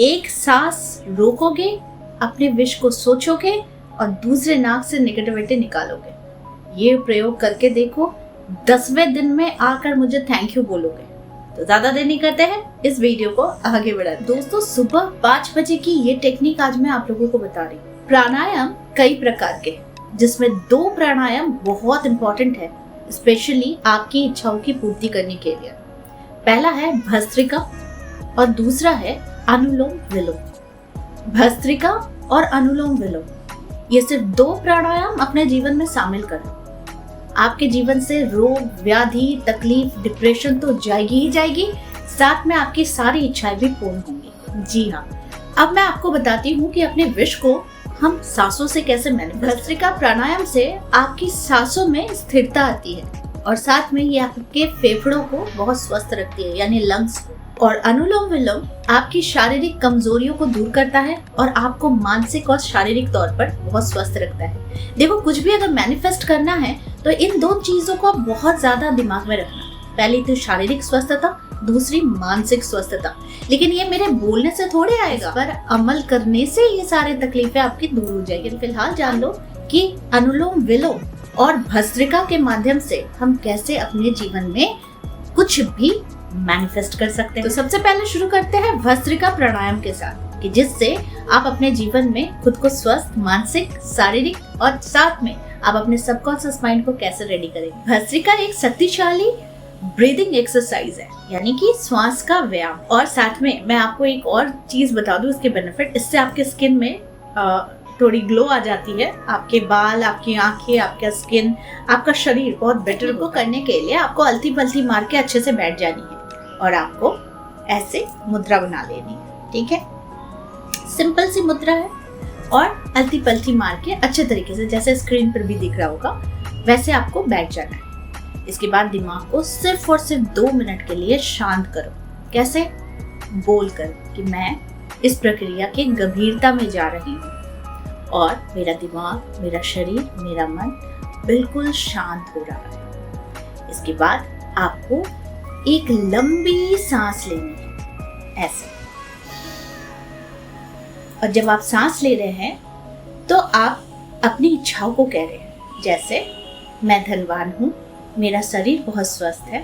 एक सांस रोकोगे, अपने विश को सोचोगे और दूसरे नाक से नेगेटिविटी निकालोगे। ये प्रयोग करके देखो, 10वें दिन में आकर मुझे थैंक यू बोलोगे। तो ज्यादा देर नहीं करते हैं, इस वीडियो को आगे बढ़ाते हैं। दोस्तों, सुबह 5 बजे की ये टेक्निक आज मैं आप लोगों को बता रही हूँ। प्राणायाम कई प्रकार के, जिसमें 2 प्राणायाम बहुत इंपॉर्टेंट है, स्पेशली आपकी इच्छाओं की पूर्ति करने के लिए। पहला है भस्त्रिका और दूसरा है अनुलोम विलोम। भस्त्रिका और अनुलोम विलोम, ये सिर्फ 2 प्राणायाम अपने जीवन में शामिल करो। आपके जीवन से रोग, व्याधि, तकलीफ, डिप्रेशन तो जाएगी ही जाएगी, साथ में आपकी सारी इच्छाएं भी पूर्ण होंगी। जी हाँ, अब मैं आपको बताती हूँ कि अपने विश को हम सांसों से कैसे मैनिफेस्ट। भस्त्रिका प्राणायाम से आपकी सांसों में स्थिरता आती है और साथ में ये आपके फेफड़ों को बहुत स्वस्थ रखती है, यानी लंग्स को। और अनुलोम विलोम आपकी शारीरिक कमजोरियों को दूर करता है और आपको मानसिक और शारीरिक तौर पर बहुत स्वस्थ रखता है। देखो, कुछ भी अगर मैनिफेस्ट करना है तो इन 2 चीजों को बहुत ज्यादा दिमाग में रखना। पहली तो शारीरिक स्वस्थता, दूसरी मानसिक स्वस्थता। लेकिन ये मेरे बोलने से थोड़े आएगा, पर अमल करने से ये सारे तकलीफें आपकी दूर हो जाएगी। फिलहाल जान लो कि अनुलोम विलोम और भस्त्रिका के माध्यम से हम कैसे अपने जीवन में कुछ भी मैनिफेस्ट कर सकते हैं। तो सबसे पहले शुरू करते हैं भस्त्रिका प्राणायाम के साथ, कि जिससे आप अपने जीवन में खुद को स्वस्थ, मानसिक, शारीरिक और साथ में आप अपने सबकॉन्शियस माइंड को कैसे रेडी करेंगे। भस्त्रिका एक शक्तिशाली ब्रीदिंग एक्सरसाइज है, यानी कि श्वास का व्यायाम। और साथ में मैं आपको एक और चीज बता दूं, इसके बेनिफिट, इससे आपके स्किन में थोड़ी ग्लो आ जाती है। आपके बाल, आपकी आंखें, आपका स्किन, आपका शरीर बहुत बेटर को करने के लिए आपको अलती पलती मार के अच्छे से बैठ जानी है और आपको ऐसे मुद्रा बना लेनी है। ठीक है, सिंपल सी मुद्रा है और अलती पलती मार के अच्छे तरीके से, जैसे स्क्रीन पर भी दिख रहा होगा, वैसे आपको बैठ जाना है। इसके बाद दिमाग को सिर्फ और सिर्फ 2 मिनट के लिए शांत करो। कैसे? बोलकर कि मैं इस प्रक्रिया की गंभीरता में जा रही हूँ और मेरा दिमाग, मेरा शरीर, मेरा मन बिल्कुल शांत हो रहा है। इसके बाद आपको एक लंबी सांस लेनी है, ऐसे। और जब आप सांस ले रहे हैं तो आप अपनी इच्छाओं को कह रहे हैं, जैसे मैं धनवान हूँ, मेरा शरीर बहुत स्वस्थ है,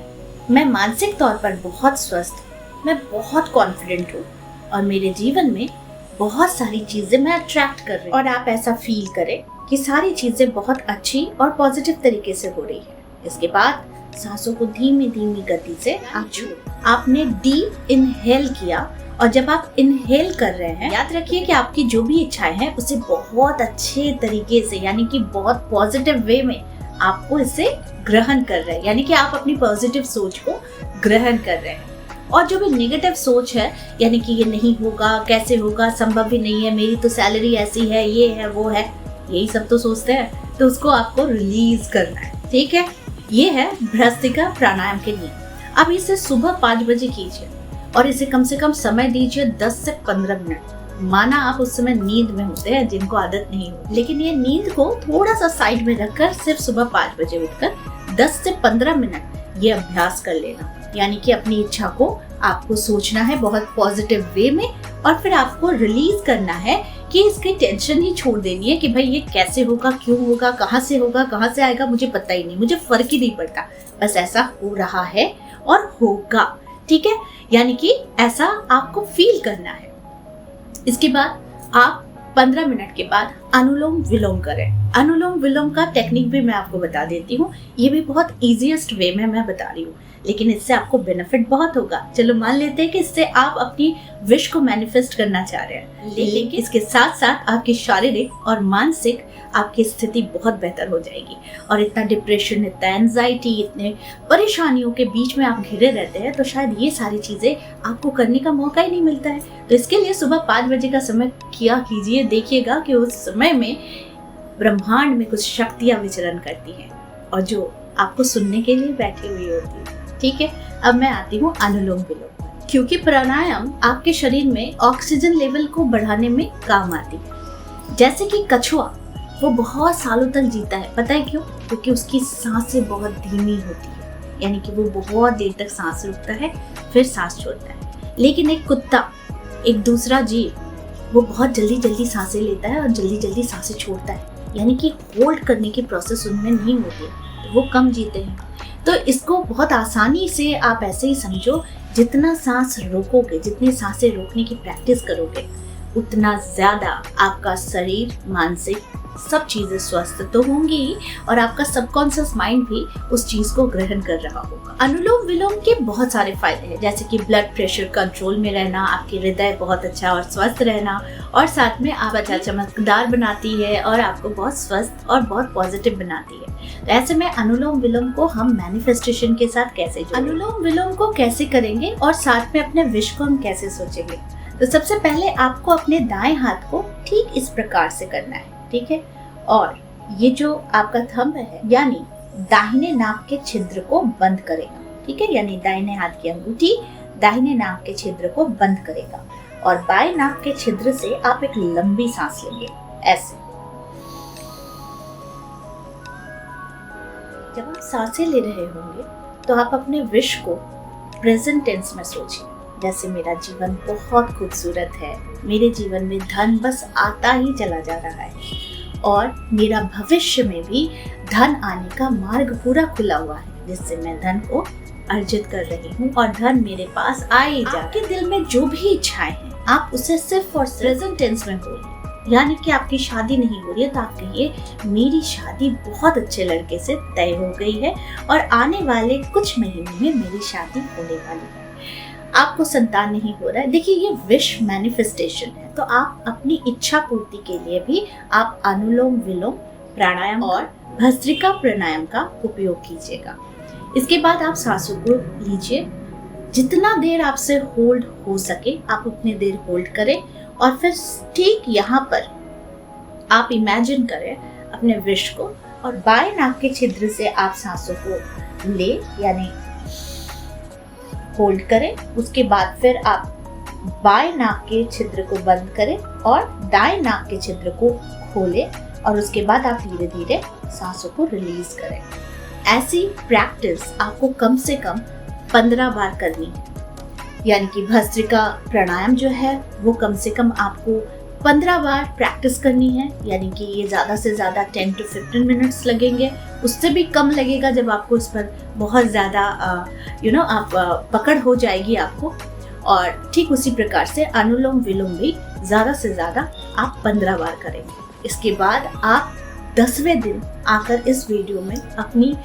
मैं मानसिक तौर पर बहुत स्वस्थ हूँ, मैं बहुत कॉन्फिडेंट हूँ और मेरे जीवन में बहुत सारी चीजें मैं अट्रैक्ट कर रही हूँ। और आप ऐसा फील करें कि सारी चीजें बहुत अच्छी और पॉजिटिव तरीके से हो रही है। इसके बाद सांसों को धीमी धीमी गति से आप छोड़ो। आपने डीप इनहेल किया और जब आप इनहेल कर रहे हैं, याद रखिए कि आपकी जो भी इच्छाएं हैं उसे बहुत अच्छे तरीके से, यानी कि बहुत पॉजिटिव वे में आपको इसे ग्रहण कर रहे हैं, यानी कि आप अपनी पॉजिटिव सोच को ग्रहण कर रहे हैं। और जो भी नेगेटिव सोच है, यानी कि ये नहीं होगा, कैसे होगा, संभव ही नहीं है, मेरी तो सैलरी ऐसी है, ये है, वो है, यही सब तो सोचते हैं, तो उसको आपको रिलीज करना है। ठीक है, ये है भस्त्रिका प्राणायाम के नियम। अब इसे सुबह 5 बजे कीजिए और इसे कम से कम समय दीजिए 10 से 15 मिनट। माना आप उस समय नींद में होते हैं, जिनको आदत नहीं हो, लेकिन ये नींद को थोड़ा सा साइड में रखकर सिर्फ सुबह 5 बजे उठकर 10 से 15 मिनट ये अभ्यास कर लेना। यानी कि अपनी इच्छा को आपको सोचना है बहुत पॉजिटिव वे में और फिर आपको रिलीज करना है कि इसकी टेंशन ही छोड़ देनी है कि भाई ये कैसे होगा, क्यों होगा, कहाँ से होगा, कहाँ से आएगा, मुझे पता ही नहीं, मुझे फर्क ही नहीं पड़ता, बस ऐसा हो रहा है और होगा। ठीक है, यानी कि ऐसा आपको फील करना है। इसके बाद आप 15 मिनट के बाद अनुलोम विलोम करें। अनुलोम विलोम का टेक्निक भी मैं आपको बता देती हूँ, ये भी बहुत इजीएस्ट वे में मैं बता रही हूँ, लेकिन इससे आपको बेनिफिट बहुत होगा। चलो मान लेते हैं कि इससे आप अपनी विश को मैनिफेस्ट करना चाह रहे हैं, लेकिन इसके साथ साथ आपकी शारीरिक और मानसिक आपकी स्थिति बहुत बेहतर हो जाएगी। और इतना डिप्रेशन, इतना एंजाइटी, इतने परेशानियों के बीच में आप घिरे रहते हैं, तो शायद ये सारी चीजें आपको करने का मौका ही नहीं मिलता है। तो इसके लिए सुबह 5 बजे का समय किया कीजिए, देखिएगा कि उस समय में ब्रह्मांड में कुछ शक्तियां विचरण करती हैं और जो आपको सुनने के लिए बैठी हुई होती है। ठीक है, अब मैं आती हूँ अनुलोम विलोम, क्योंकि प्राणायाम आपके शरीर में ऑक्सीजन लेवल को बढ़ाने में काम आती है। जैसे कि कछुआ, वो बहुत सालों तक जीता है, पता है क्यों? क्योंकि उसकी सांसें बहुत धीमी होती है, यानी कि वो बहुत देर तक सांस रोकता है फिर सांस छोड़ता है। लेकिन एक कुत्ता एक दूसरा जीव वो बहुत जल्दी जल्दी सांसें लेता है और जल्दी जल्दी सांसें छोड़ता है, यानी कि होल्ड करने की प्रोसेस उनमें नहीं होती, तो वो कम जीते हैं। तो इसको बहुत आसानी से आप ऐसे ही समझो, जितना सांस रोकोगे, जितनी सांसें रोकने की प्रैक्टिस करोगे, उतना ज़्यादा आपका शरीर, मानसिक सब चीज़ें स्वस्थ तो होंगी और आपका सबकॉन्शियस माइंड भी उस चीज़ को ग्रहण कर रहा होगा। अनुलोम विलोम के बहुत सारे फायदे हैं, जैसे कि ब्लड प्रेशर कंट्रोल में रहना, आपकी हृदय बहुत अच्छा और स्वस्थ रहना, और साथ में आप अच्छा चमकदार बनाती है और आपको बहुत स्वस्थ और बहुत पॉजिटिव बनाती है। तो ऐसे में अनुलोम विलोम को हम मैनिफेस्टेशन के साथ कैसे जोड़ेंगे, अनुलोम विलोम को कैसे करेंगे और साथ में अपने विश को हम कैसे सोचेंगे। तो सबसे पहले आपको अपने दाएं हाथ को ठीक इस प्रकार से करना है, ठीक है, और ये जो आपका थंब है यानी दाहिने नाक के छिद्र को बंद करेगा, ठीक है, यानी दाहिने हाथ की अंगूठी दाहिने नाक के छिद्र को बंद करेगा, और बाएं नाक के छिद्र से आप एक लंबी सांस लेंगे ऐसे। जब आप सांसें ले रहे होंगे तो आप अपने विश को प्रेजेंट टेंस में सोचिए, जैसे मेरा जीवन बहुत खूबसूरत है, मेरे जीवन में धन बस आता ही चला जा रहा है, और मेरा भविष्य में भी धन आने का मार्ग पूरा खुला हुआ है, जिससे मैं धन को अर्जित कर रही हूँ और धन मेरे पास आ ही जा। आपके दिल में जो भी इच्छाएं हैं आप उसे सिर्फ और प्रेजेंट टेंस में बोलिए, यानी कि आपकी शादी नहीं हो रही है तो आप कहिए मेरी शादी बहुत अच्छे लड़के से तय हो गई है और आने वाले कुछ महीनों में मेरी शादी होने वाली है। आपको संतान नहीं हो रहा है, देखिए ये विश मैनिफेस्टेशन है, तो आप अपनी इच्छा पूर्ति के लिए भी आप अनुलोम विलोम प्राणायाम और भस्त्रिका प्राणायाम का उपयोग कीजिएगा। इसके बाद आप सांसों को लीजिए, जितना देर आपसे होल्ड हो सके आप उतनी देर होल्ड करें, और फिर ठीक यहाँ पर आप इमेजिन करें अपने विश को, और बाएं नाक के छिद्र से आप सांसों को ले यानी होल्ड करें। उसके बाद फिर आप बाएं नाक के छिद्र को बंद करें और दाएं नाक के छिद्र को खोलें, और उसके बाद आप धीरे धीरे सांसों को रिलीज करें। ऐसी प्रैक्टिस आपको कम से कम 15 बार करनी है, यानी कि भस्त्रिका प्राणायाम जो है वो कम से कम आपको 15 बार प्रैक्टिस करनी है, यानी कि ये ज़्यादा से ज़्यादा 10 to 15 मिनट्स लगेंगे, उससे भी कम लगेगा जब आपको इस पर बहुत ज़्यादा आप पकड़ हो जाएगी आपको। और ठीक उसी प्रकार से अनुलोम विलोम भी ज़्यादा से ज़्यादा आप 15 बार करेंगे। इसके बाद आप 10वें दिन आकर इस वीडियो में अपनी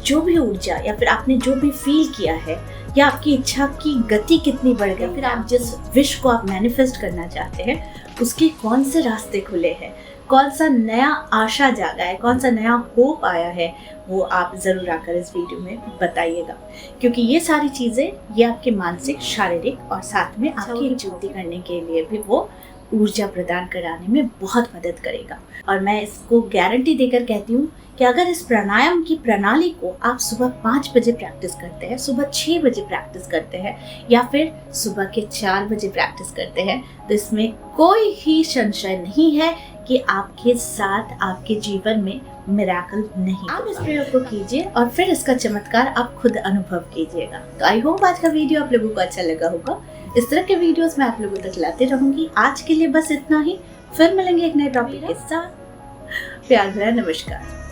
जो भी ऊर्जा या फिर आपने जो भी फील किया है, या आपकी इच्छा की गति कितनी बढ़ गई, फिर आप जिस विश को आप मैनिफेस्ट करना चाहते हैं उसके कौन से रास्ते खुले हैं, कौन सा नया आशा जागा है, कौन सा नया होप आया है, वो आप ज़रूर आकर इस वीडियो में बताइएगा। क्योंकि ये सारी चीज़ें ये आपके मानसिक, शारीरिक और साथ में आपकी पूर्ति करने के लिए भी वो ऊर्जा प्रदान कराने में बहुत मदद करेगा। और मैं इसको गारंटी देकर कहती हूँ कि अगर इस प्राणायाम की प्रणाली को आप सुबह 5 बजे प्रैक्टिस करते हैं, सुबह 6 बजे प्रैक्टिस करते हैं, या फिर सुबह के 4 बजे प्रैक्टिस करते हैं, तो इसमें कोई ही संशय नहीं है कि आपके साथ आपके जीवन में मिरेकल नहीं। आप इस प्रयोग को कीजिए और फिर इसका चमत्कार आप खुद अनुभव कीजिएगा। तो आई होप आज का वीडियो आप लोगों को अच्छा लगा होगा। इस तरह के वीडियोस मैं आप लोगों तक लाते रहूंगी। आज के लिए बस इतना ही, फिर मिलेंगे एक नए टॉपिक के साथ। प्यार भरा नमस्कार।